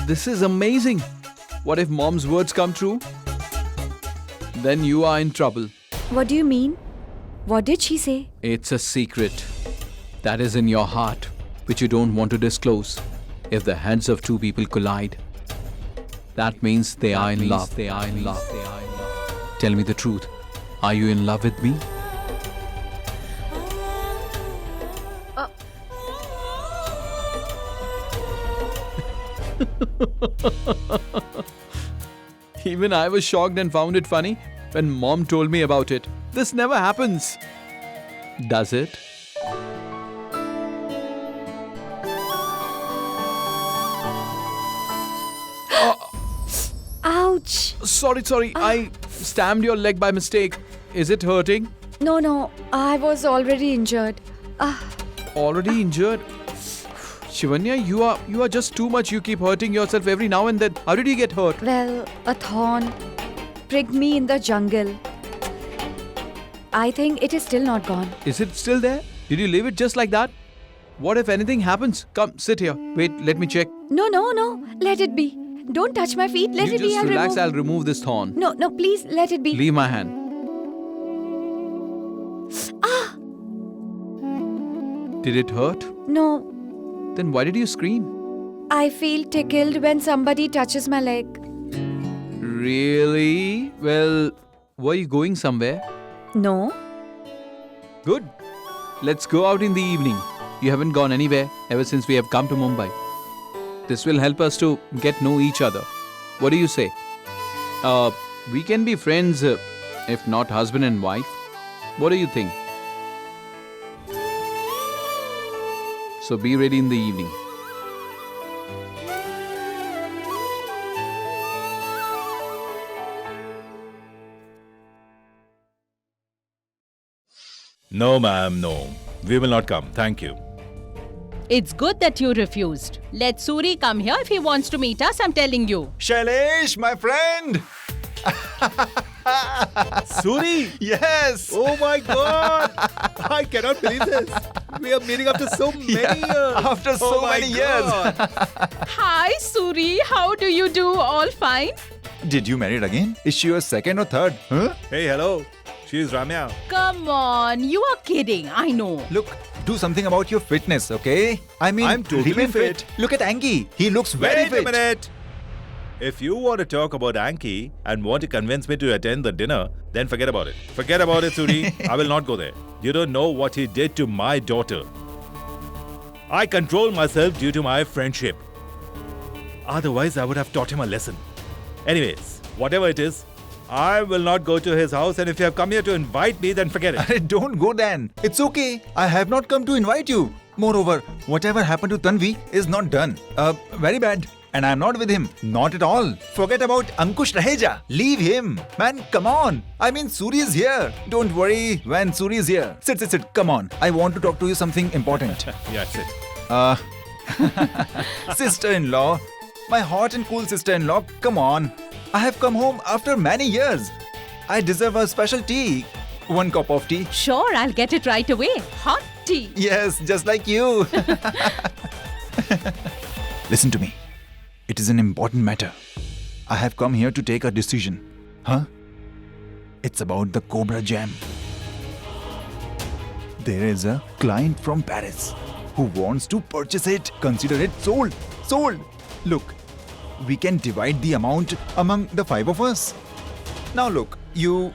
This is amazing. What if mom's words come true? Then you are in trouble. What do you mean? What did she say? It's a secret that is in your heart, which you don't want to disclose. If the heads of two people collide, that means they are in love. Tell me the truth. Are you in love with me? Even I was shocked and found it funny when mom told me about it. This never happens. Does it? Ouch! Sorry. I stamped your leg by mistake. Is it hurting? No, I was already injured. Already injured? Shivanya, you are just too much. You keep hurting yourself every now and then. How did you get hurt? Well, a thorn pricked me in the jungle. I think it is still not gone. Is it still there? Did you leave it just like that? What if anything happens? Come, sit here. Wait, let me check. No. Let it be. Don't touch my feet. Let You it be. just relax. I'll remove this thorn. No, please, let it be. Leave my hand. Did it hurt? No, Then why did you scream? I feel tickled when somebody touches my leg. Really? Well, were you going somewhere? No? Good. Let's go out in the evening. You haven't gone anywhere ever since we have come to Mumbai. This will help us to get know each other. What do you say? We can be friends, if not husband and wife. What do you think? So be ready in the evening. No, ma'am, no. We will not come. Thank you. It's good that you refused. Let Suri come here if he wants to meet us, I'm telling you. Shailesh, my friend! Suri! Yes! Oh my God! I cannot believe this. We are meeting after so many years. After so many years. Hi, Suri. How do you do? All fine? Did you marry again? Is she your second or third? Huh? Hey, hello. She is Ramya. Come on. You are kidding. I know. Look, do something about your fitness, okay? I mean, I'm totally remain fit. Look at Anki. He looks very Wait fit. a minute. If you want to talk about Anki and want to convince me to attend the dinner, then forget about it. Forget about it, Suri. I will not go there. You don't know what he did to my daughter. I control myself due to my friendship. Otherwise, I would have taught him a lesson. Anyways, whatever it is, I will not go to his house, and if you have come here to invite me, then forget it. Don't go then. It's okay. I have not come to invite you. Moreover, whatever happened to Tanvi is not done. Very bad. And I'm not with him. Not at all. Forget about Ankush Raheja. Leave him. Man, come on. I mean, Suri is here. Don't worry when Suri is here. Sit. Come on. I want to talk to you something important. Yeah, sit. Sister-in-law. My hot and cool sister-in-law. Come on. I have come home after many years. I deserve a special tea. 1 cup of tea. Sure, I'll get it right away. Hot tea. Yes, just like you. Listen to me. It is an important matter. I have come here to take a decision. Huh? It's about the Cobra Jam. There is a client from Paris who wants to purchase it. Consider it sold. Sold. Look, we can divide the amount among the 5 of us. Now look, you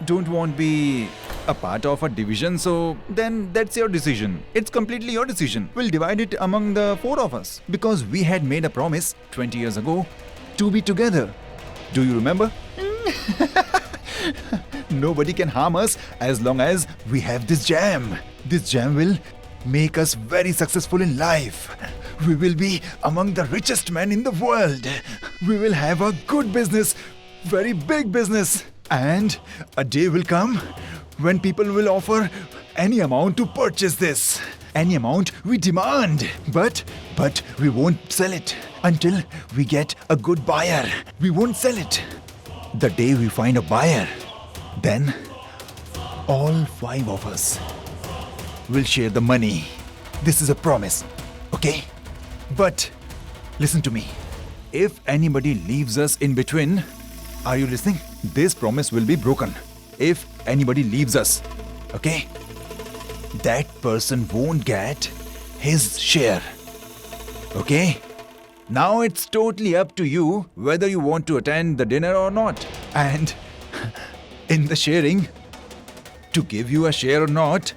don't want to be a part of a division, so then that's your decision. It's completely your decision. We'll divide it among the 4 of us because we had made a promise 20 years ago to be together. Do you remember? Nobody can harm us as long as we have this jam. This jam will make us very successful in life. We will be among the richest men in the world. We will have a good business, very big business. And a day will come when people will offer any amount to purchase this. Any amount we demand. But we won't sell it until we get a good buyer. We won't sell it. The day we find a buyer, then all 5 of us will share the money. This is a promise, okay? But listen to me. If anybody leaves us in between, are you listening? This promise will be broken. If anybody leaves us, okay? That person won't get his share. Okay? Now it's totally up to you whether you want to attend the dinner or not. And in the sharing, to give you a share or not,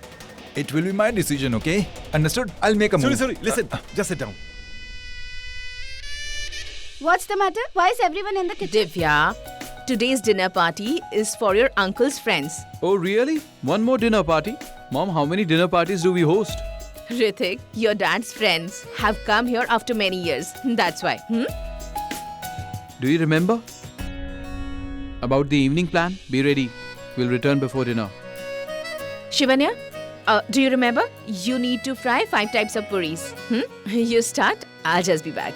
it will be my decision, okay? Understood? I'll make a move. Sorry, listen. Just sit down. What's the matter? Why is everyone in the kitchen? Divya, today's dinner party is for your uncle's friends. Oh, really? One more dinner party? Mom, how many dinner parties do we host? Ritik, your dad's friends have come here after many years. That's why. Do you remember? About the evening plan? Be ready. We'll return before dinner. Shivanya, do you remember? You need to fry 5 types of puris. You start, I'll just be back.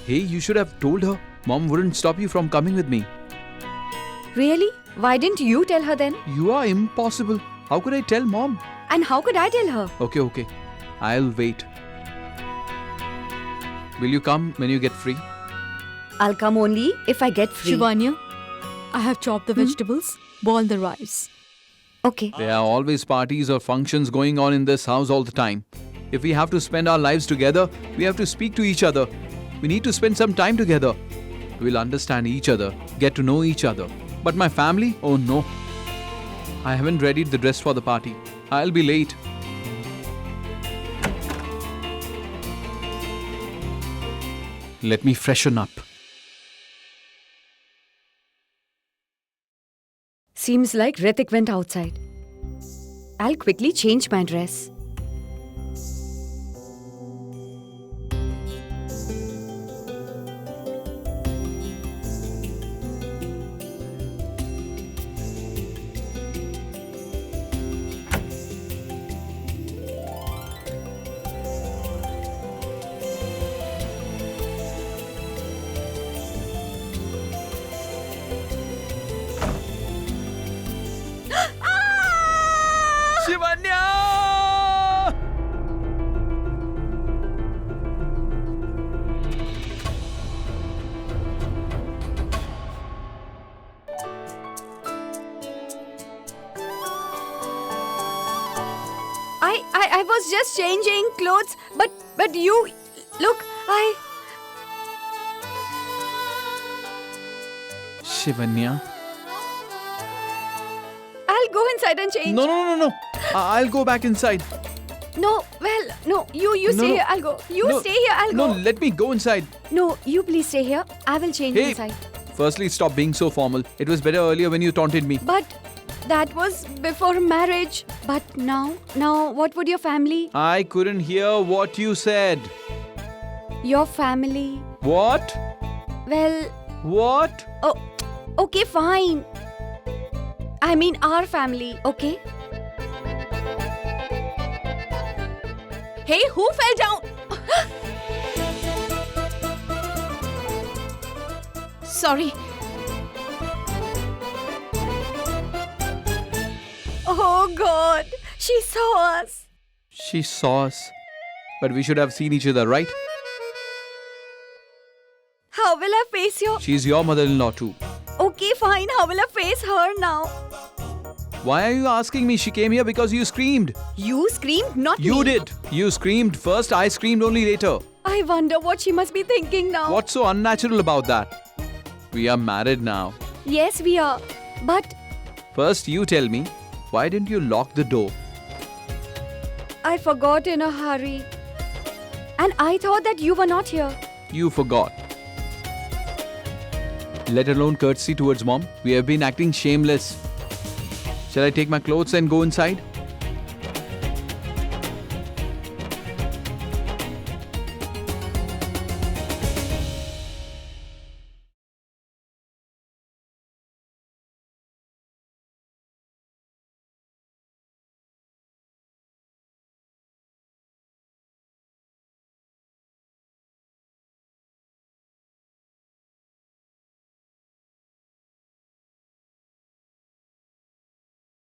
Hey, you should have told her. Mom wouldn't stop you from coming with me. Really? Why didn't you tell her then? You are impossible. How could I tell Mom? And how could I tell her? Okay. I'll wait. Will you come when you get free? I'll come only if I get free. Shivanya, I have chopped the vegetables, boiled the rice. Okay. There are always parties or functions going on in this house all the time. If we have to spend our lives together, we have to speak to each other. We need to spend some time together. We'll understand each other, get to know each other. But my family? Oh no. I haven't readied the dress for the party. I'll be late. Let me freshen up. Seems like Ritik went outside. I'll quickly change my dress. Shivanya! I was just changing clothes, but you look, Shivanya. I'll go inside and change. No. I'll go back inside. No, you No, stay no. here, I'll go. You No, stay here, I'll No, go. let me go inside. No, you please stay here. I will change Hey. inside. Firstly, stop being so formal. It was better earlier when you taunted me. But that was before marriage. But now, what would your family? I couldn't hear what you said. Your family? What? Well, What? oh, okay, fine. I mean our family, okay? Hey, who fell down? Sorry. Oh God, she saw us. She saw us. But we should have seen each other, right? How will I face your... She's your mother-in-law too. Okay, fine. How will I face her now? Why are you asking me? She came here because you screamed. You screamed, not You me. did. You screamed first, I screamed only later. I wonder what she must be thinking now. What's so unnatural about that? We are married now. Yes, we are. But First, you tell me, why didn't you lock the door? I forgot in a hurry. And I thought that you were not here. You forgot. Let alone courtesy towards mom. We have been acting shameless. Shall I take my clothes and go inside?